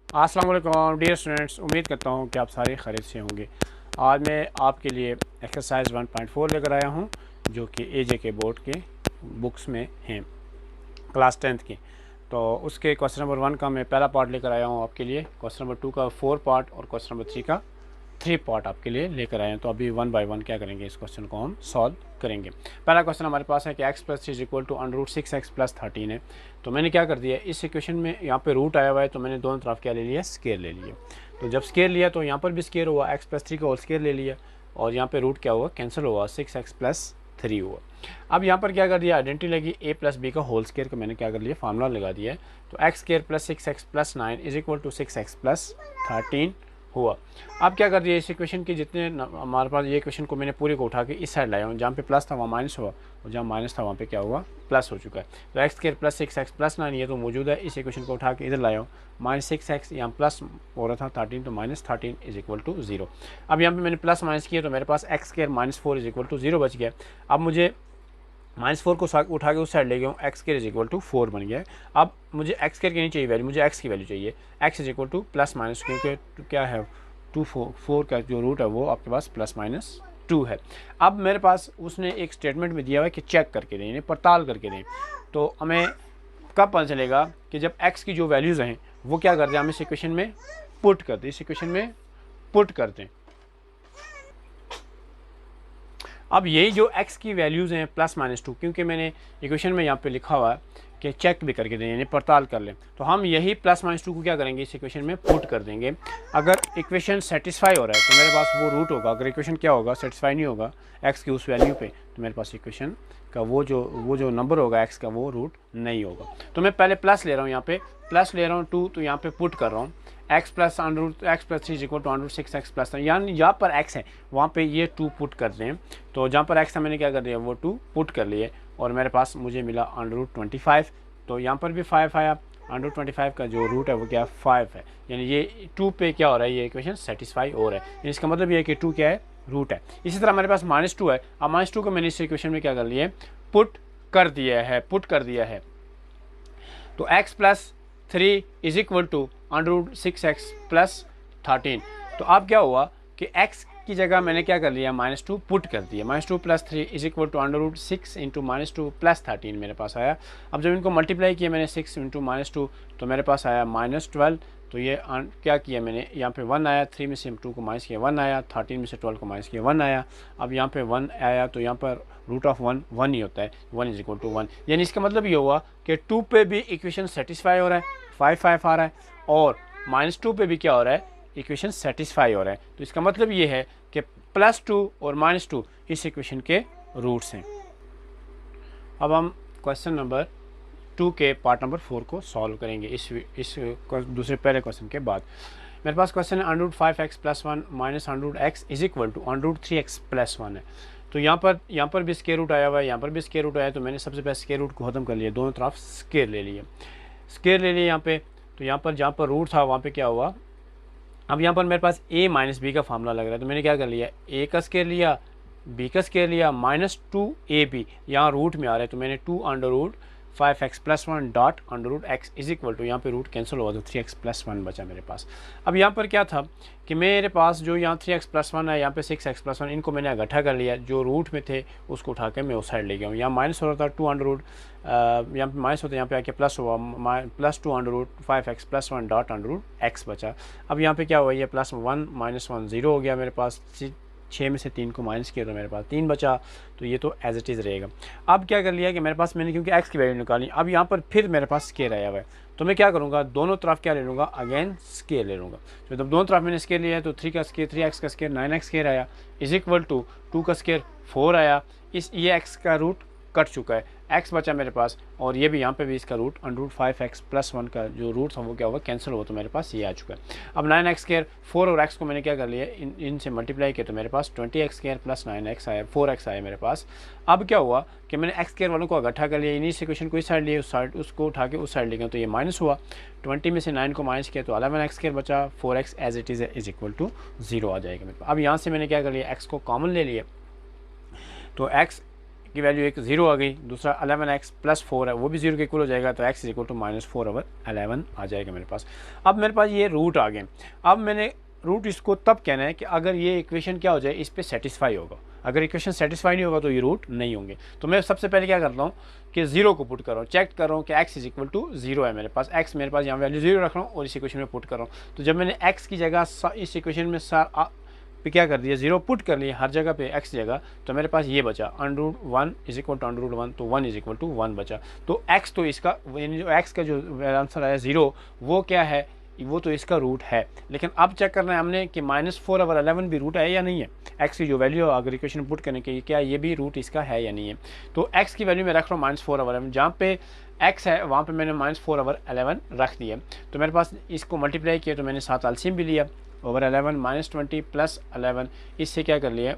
अस्सलाम वालेकुम dear students, उम्मीद करता हूँ कि आप सारे खैरियत से होंगे। आज मैं आपके लिए एक्सरसाइज 1.4 लेकर आया हूँ जो कि एजे के बोर्ड के बुक्स में हैं, क्लास 10th की। तो उसके क्वेश्चन नंबर 1 का मैं पहला पार्ट लेकर आया हूँ आपके लिए, क्वेश्चन नंबर 2 का 4 पार्ट और क्वेश्चन नंबर 3 का 3 पार्ट आपके लिए लेकर आए हैं। तो अभी 1 बाय 1 क्या करेंगे, इस क्वेश्चन को हम सॉल्व करेंगे। पहला क्वेश्चन हमारे पास है कि x plus 3 is equal to √6x+13 है। तो मैंने क्या कर दिया, इस इक्वेशन में यहाँ पे रूट आया हुआ है तो मैंने दोनों तरफ क्या ले लिया, स्केयर ले लिया। तो जब स्केयर लिया तो यहाँ पर भी स्केयर हुआ, x प्लस 3 का होल स्केयर ले लिया और यहाँ पे रूट क्या हुआ, कैंसिल हुआ, 6x+3 हुआ। अब यहाँ पर क्या कर दिया, आइडेंटिटी लगी a प्लस बी का होल स्केयर का मैंने क्या कर लिया, फार्मूला लगा दिया है। तो x square plus 6x+9 is equal to 6x+13 हुआ। अब क्या कर दिया, इस इक्वेशन के जितने हमारे पास, ये इक्वेशन को मैंने पूरे को उठा के इस साइड लाया हूँ, जहाँ पे प्लस था वहाँ माइनस हुआ और जहाँ माइनस था वहाँ पे क्या हुआ, प्लस हो चुका है। तो एक्स स्केयर प्लस 6x+9 ये तो मौजूद है, इस इक्वेशन को उठा के इधर लाया हूँ, -6x यहाँ प्लस हो रहा था 13 तो -13 इज इक्वल टू 0। अब यहाँ पे मैंने प्लस माइनस किया तो मेरे पास x square -4 is equal to 0 बच गया। अब मुझे -4 को उठा के उस साइड ले गया हूँ, x square is equal to 4 बन गया है। अब मुझे एक्स स्केयर की नहीं चाहिए वैल्यू, मुझे एक्स की वैल्यू चाहिए, x is equal two plus minus, क्योंकि क्या है 4 का जो रूट है वो आपके पास +-2 है। अब मेरे पास उसने एक स्टेटमेंट में दिया हुआ है कि चेक करके दें, यानी पड़ताल करके दें। तो हमें कब पता चलेगा कि जब x की जो वैल्यूज़ हैं वो क्या करते हैं, हम इस इक्वेशन में पुट कर दें, इस इक्वेशन में पुट कर दें। अब यही जो x की वैल्यूज़ हैं +-2, क्योंकि मैंने इक्वेशन में यहाँ पे लिखा हुआ है कि चेक भी करके दें, यानी पड़ताल कर लें, तो हम यही +-2 को क्या करेंगे, इस इक्वेशन में पुट कर देंगे। अगर इक्वेशन सेटिस्फाई हो रहा है तो मेरे पास वो रूट होगा, अगर इक्वेशन क्या होगा, सेटिस्फाई नहीं होगा x की उस वैल्यू पे, तो मेरे पास इक्वेशन का वो जो नंबर होगा x का वो रूट नहीं होगा। तो मैं पहले प्लस ले रहा हूँ, यहाँ पे प्लस ले रहा हूँ 2, तो यहाँ पे पुट कर रहा हूँ x plus x+3 is equal to √6x+, यानी जहाँ पर x है वहाँ पे ये 2 पुट कर दें। तो जहाँ पर x है मैंने क्या कर दिया, वो 2 पुट कर लिए और मेरे पास मुझे मिला √25। तो यहाँ पर भी 5 आया, √25 का जो रूट है वो क्या 5 है, यानी ये 2 पे क्या हो रहा है, ये इक्वेशन सेटिस्फाई हो रहा है। इसका मतलब ये है कि 2 क्या है, रूट है। इसी तरह मेरे पास -2 है, अब -2 को मैंने इस इक्वेशन में क्या कर लिया, पुट कर दिया है। तो x plus 3 is equal to √6x+13। तो अब क्या हुआ कि x की जगह मैंने क्या कर लिया, -2 पुट कर दिया, -2 + 3 इज इक्वल टू √6 इंटू -2 + 13 मेरे पास आया। अब जब इनको मल्टीप्लाई किया मैंने 6 इंटू -2 तो मेरे पास आया -12। तो ये क्या किया मैंने, यहाँ पे 1 आया, 3 में से 2 को माइनस किया 1 आया, 13 में से 12 को माइनस किया 1 आया। अब यहाँ पे 1 आया तो यहाँ पर √1 1 ही होता है, 1 इज इक्वल टू 1। यानी इसका मतलब ये हुआ कि 2 पे भी इक्वेशन सेटिस्फाई हो रहा है, 5 आ रहा है, और -2 पे भी क्या हो रहा है, इक्वेशन सेटिस्फाई हो रहा है। तो इसका मतलब ये है कि +2 और -2 इस इक्वेशन के रूट्स हैं। अब हम क्वेश्चन नंबर 2 के पार्ट नंबर 4 को सॉल्व करेंगे इस दूसरे पहले क्वेश्चन के बाद। मेरे पास क्वेश्चन है √5x+1 -√x is equal to √3x+1 है। तो यहाँ पर भी स्क्वायर रूट आया हुआ है, यहाँ पर भी स्क्वायर रूट आया, तो मैंने सबसे पहले स्क्वायर रूट को ख़त्म कर लिया, दोनों तरफ स्क्वायर ले लिए यहाँ पे। तो यहाँ पर जहाँ पर रूट था वहाँ पे क्या हुआ, अब यहाँ पर मेरे पास a माइनस बी का फार्मूला लग रहा है, तो मैंने क्या कर लिया, a का स्क्वायर लिया, b का स्क्वायर लिया, -2ab यहाँ रूट में आ रहा है, तो मैंने 2√5x+1 dot √x is equal to, यहाँ पे रूट कैंसिल हुआ तो 3x+1 बचा मेरे पास। अब यहाँ पर क्या था कि मेरे पास जो यहाँ 3x+1 है, यहाँ पे 6x+1, इनको मैंने इकट्ठा कर लिया, जो रूट में थे उसको उठा के मैं उस साइड ले गया हूँ। यहाँ माइनस हो रहा था 2 यहाँ पे माइनस होता है, यहाँ पे आके प्लस हुआ, +2√5x+1 डॉट √x बचा। अब यहाँ पे क्या हुआ, ये +1 -1 0 हो गया मेरे पास, 6 में से 3 को माइनस किया तो मेरे पास 3 बचा, तो ये तो एज इट इज़ रहेगा। अब क्या कर लिया कि मेरे पास मैंने क्योंकि x की वैल्यू निकाली, अब यहाँ पर फिर मेरे पास स्केयर आया हुआ है, तो मैं क्या करूँगा, दोनों तरफ क्या ले लूँगा, अगेन स्केयर ले लूँगा। तो जब दोनों तरफ मैंने स्केयर लिया है तो 3x का स्केयर 9x स्केयर आया, इज इक्वल टू 2 का स्केयर 4 आया, ये x का रूट कट चुका है, x बचा मेरे पास, और ये भी यहाँ पे भी इसका रूट √5x+1 का जो रूट था वो क्या होगा, कैंसिल हुआ, तो मेरे पास ये आ चुका है। अब 9x स्क्वायर 4 और x को मैंने क्या कर लिया, इनसे मल्टीप्लाई किया, तो मेरे पास 20x स्क्वायर प्लस 9x आया, 4x आया मेरे पास। अब क्या हुआ कि मैंने x स्क्वायर वालों को इकट्ठा कर लिया, इन्हीं इक्वेशन को इस साइड लिए, उस साइड उसको उठा के उस साइड ले गया, तो ये माइनस हुआ, 20 में से 9 को माइनस किया तो 11x स्क्वायर बचा, 4x as it is equal to 0 आ जाएगा मेरे पास। अब यहाँ से मैंने क्या कर लिया, x को कॉमन ले लिया, तो x की वैल्यू एक 0 आ गई, दूसरा 11x प्लस 4 है वो भी 0 के इक्वल हो जाएगा, तो x इज इक्वल टू -4/11 आ जाएगा मेरे पास। अब मेरे पास ये रूट आ गए। अब मैंने रूट इसको तब कहना है कि अगर ये इक्वेशन क्या हो जाए, इस पर सेटिस्फाई होगा। अगर इक्वेशन सेटिस्फाई नहीं होगा तो ये रूट नहीं होंगे। तो मैं सबसे पहले क्या करता हूँ कि 0 को पुट कर रहा हूँ, चेक कर रहा हूँ कि x इज इक्वल टू 0 है मेरे पास, x मेरे पास यहाँ वैल्यू 0 रख रहा हूँ और इस इक्वेशन में पुट कर रहा हूँ। तो जब मैंने x की जगह इस इक्वेशन में पे क्या कर दिया, 0 पुट कर लिया हर जगह पे x जगह, तो मेरे पास ये बचा √1 इज इक्वल टू √1, तो 1 इज इक्वल टू 1 बचा। तो x तो इसका यानी जो x का जो आंसर आया 0 वो क्या है, वो तो इसका रूट है। लेकिन अब चेक करना है हमने कि -4/11 भी रूट है या नहीं है। x की जो वैल्यू है अगर इक्वेशन पुट करने के, क्या ये भी रूट इसका है या नहीं है। तो x की वैल्यू मैं रख रहा हूँ -4/11, जहाँ पे x है वहाँ पे मैंने -4/11 रख दिया। तो मेरे पास इसको मल्टीप्लाई किया तो मैंने साथ एलसीएम भी लिया, ओवर 11 -20 प्लस 11, इससे क्या कर लिया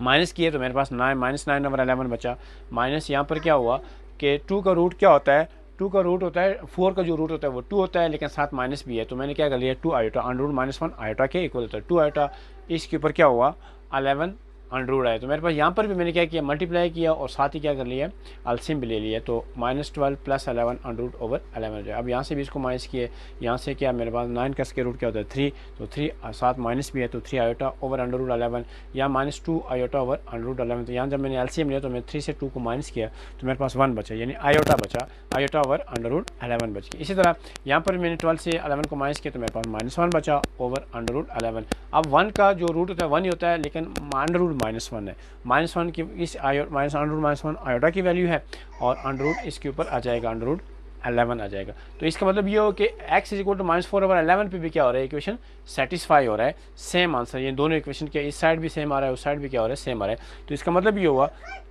माइनस किए तो मेरे पास -9/11 बचा। माइनस यहाँ पर क्या हुआ कि 2 का रूट क्या होता है, 2 का रूट होता है, 4 का जो रूट होता है वो 2 होता है, लेकिन साथ माइनस भी है। तो मैंने क्या कर लिया 2 आयोटा √-1 आयोटा के इक्वल होता है 2 आयोटा, इसके ऊपर क्या हुआ 11 अंडरूट आया। तो मेरे पास यहाँ पर भी मैंने क्या किया मल्टीप्लाई किया और साथ ही क्या कर लिया एलसीएम भी ले लिया। तो -12 प्लस 11 अंडरूट ओवर 11 हो जाए। अब यहाँ से भी इसको माइनस किए, यहाँ से क्या मेरे पास 9 का स्क्वायर रूट क्या होता है 3, तो 3 साथ माइनस भी है तो 3 आयोटा ओवर अंडरूट 11, या -2 आयोटा ओवर अंडरूट 11। तो यहाँ जब मैंने एलसीएम लिया तो मैं 3 से 2 को माइनस किया तो मेरे पास 1 बचा, यानी आयोटा बचा, आयोटा ओवर अंडरूट 11 बच गया। इसी तरह यहाँ पर मैंने 12 से 11 को माइनस किया तो मेरे पास -1 बचा ओवर अंडरूट 11। अब 1 का जो रूट होता है 1 ही होता है, लेकिन अंडरूट -1 है, -1 की इस -1 आयोटा की वैल्यू है और अंडरूट इसके ऊपर आ जाएगा अंडरूट 11 आ जाएगा। तो इसका मतलब ये हो कि x इज इक्वल टू -4/11 पे भी क्या हो रहा है इक्वेशन सेटिस्फाई हो रहा है, सेम आंसर। ये दोनों इक्वेशन के इस साइड भी सेम आ रहा है, उस साइड भी क्या हो रहा है सेम आ रहा है। तो इसका मतलब ये हुआ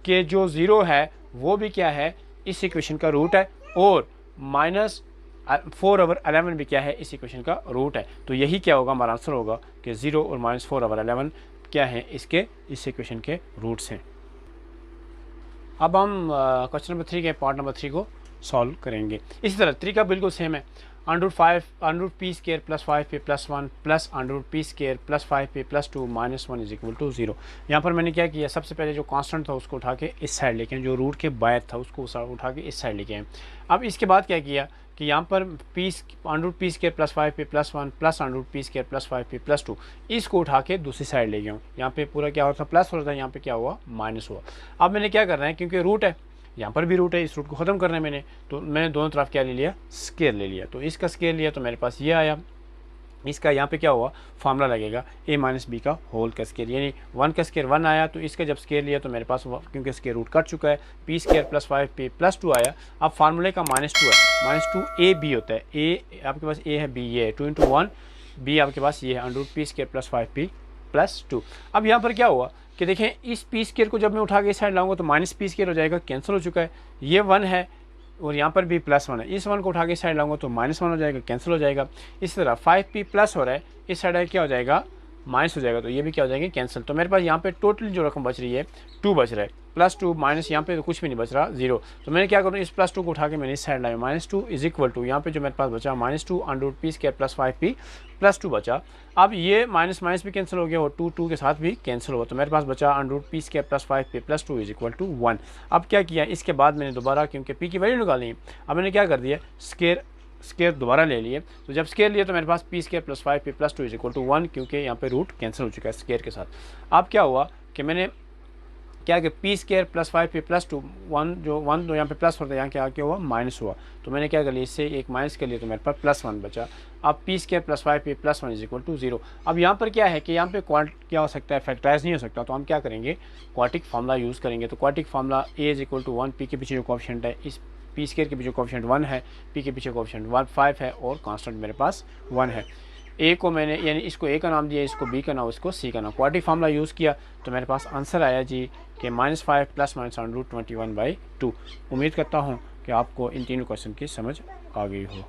कि जो 0 है वो भी क्या है इस इक्वेशन का रूट है और -4/11 भी क्या है इस इक्वेशन का रूट है। तो यही क्या होगा हमारा आंसर होगा कि 0 और -4/11 क्या है इसके इस इक्वेशन के रूट्स हैं। अब हम क्वेश्चन नंबर 3 के पार्ट नंबर 3 को सॉल्व करेंगे। इसी तरह तरीका बिल्कुल सेम है। √p² plus 5p plus 1 plus √p² plus 5p plus 2 -1 is equal to 0। यहाँ पर मैंने क्या किया, सबसे पहले जो कांस्टेंट था उसको उठा के इस साइड लेके, जो रूट के बाहर था उसको उठा के इस साइड लेके आए। अब इसके बाद क्या किया कि यहाँ पर √p² plus 5p plus 1 plus √p² plus 5p plus 2 इसको उठा के दूसरी साइड ले गया हूँ। यहाँ पे पूरा क्या होता प्लस हो रहा था, यहाँ पे क्या हुआ माइनस हुआ। अब मैंने क्या करना है, क्योंकि रूट है यहाँ पर भी रूट है, इस रूट को ख़त्म करना है मैंने, तो मैंने दोनों तरफ क्या ले लिया स्क्वायर ले लिया। तो इसका स्क्वायर लिया तो मेरे पास ये आया। इसका यहाँ पे क्या हुआ फार्मूला लगेगा a माइनस बी का होल का स्क्वायर, यानी 1 का स्क्वायर 1 आया। तो इसका जब स्क्वायर लिया तो मेरे पास क्योंकि स्क्वायर रूट कट चुका है p² प्लस 5p प्लस 2 आया। अब फार्मूले का -2 है, -2ab होता है, a आपके पास a है b ये है 2 × 1, b आपके पास ये है √p² प्लस 5p प्लस 2। अब यहाँ पर क्या हुआ कि देखें इस p² को जब मैं उठा के इस साइड लाऊंगा तो -p² हो जाएगा, कैंसिल हो चुका है। ये 1 है और यहाँ पर भी +1 है, इस 1 को उठा के इस साइड लाऊंगा तो -1 हो जाएगा, कैंसिल हो जाएगा। इसी तरह 5p प्लस हो रहा है, इस साइड क्या हो जाएगा माइनस हो जाएगा, तो ये भी क्या हो जाएंगे कैंसिल। तो मेरे पास यहाँ पे टोटल जो रकम बच रही है 2 बच रहा है, +2 माइनस यहाँ पे तो कुछ भी नहीं बच रहा 0। तो मैंने क्या करूँ इस +2 को उठा के मैंने इस साइड लाया, -2 इज इक्वल टू यहाँ पे जो मेरे पास बचा -2 √p² प्लस 5p प्लस 2 बचा। अब ये माइनस माइनस भी कैंसिल हो गया और 2 के साथ भी कैंसिल हुआ, तो मेरे पास बचा √p² plus 5p plus 2 is equal to 1। अब क्या किया इसके बाद मैंने दोबारा क्योंकि p की वैल्यू निकालनी है, अब मैंने क्या कर दिया स्क्वायर दोबारा ले लिए। तो जब स्क्वायर लिया तो मेरे पास p² plus 5p plus 2 is equal to 1, क्योंकि यहाँ पे रूट कैंसिल हो चुका है स्क्वायर के साथ। अब क्या हुआ कि मैंने क्या कि p² प्लस 5p प्लस 2 1 जो यहाँ पे प्लस होता है, यहाँ क्या हुआ माइनस हुआ। तो मैंने क्या कर लिया इससे एक माइनस कर लिया तो मेरे पास +1 बचा। अब p² plus 5p plus 1 is equal to 0। अब यहाँ पर क्या है कि यहाँ पे क्या हो सकता है फैक्टराइज नहीं हो सकता, तो हम क्या करेंगे क्वाड्रेटिक फार्मूला यूज़ करेंगे। तो quadratic formula a is equal to 1, p के पीछे जो कोएफिशिएंट है इस p² के पीछे कोएफिशिएंट 1 है, p के पीछे कोएफिशिएंट 5 है और कांस्टेंट मेरे पास 1 है। a को मैंने यानी इसको a का नाम दिया, इसको b का नाम, इसको c का नाम। क्वाड्रेटिक फार्मूला यूज़ किया तो मेरे पास आंसर आया जी कि -5 प्लस -√21/2। उम्मीद करता हूँ कि आपको इन तीनों क्वेश्चन की समझ आ गई हो।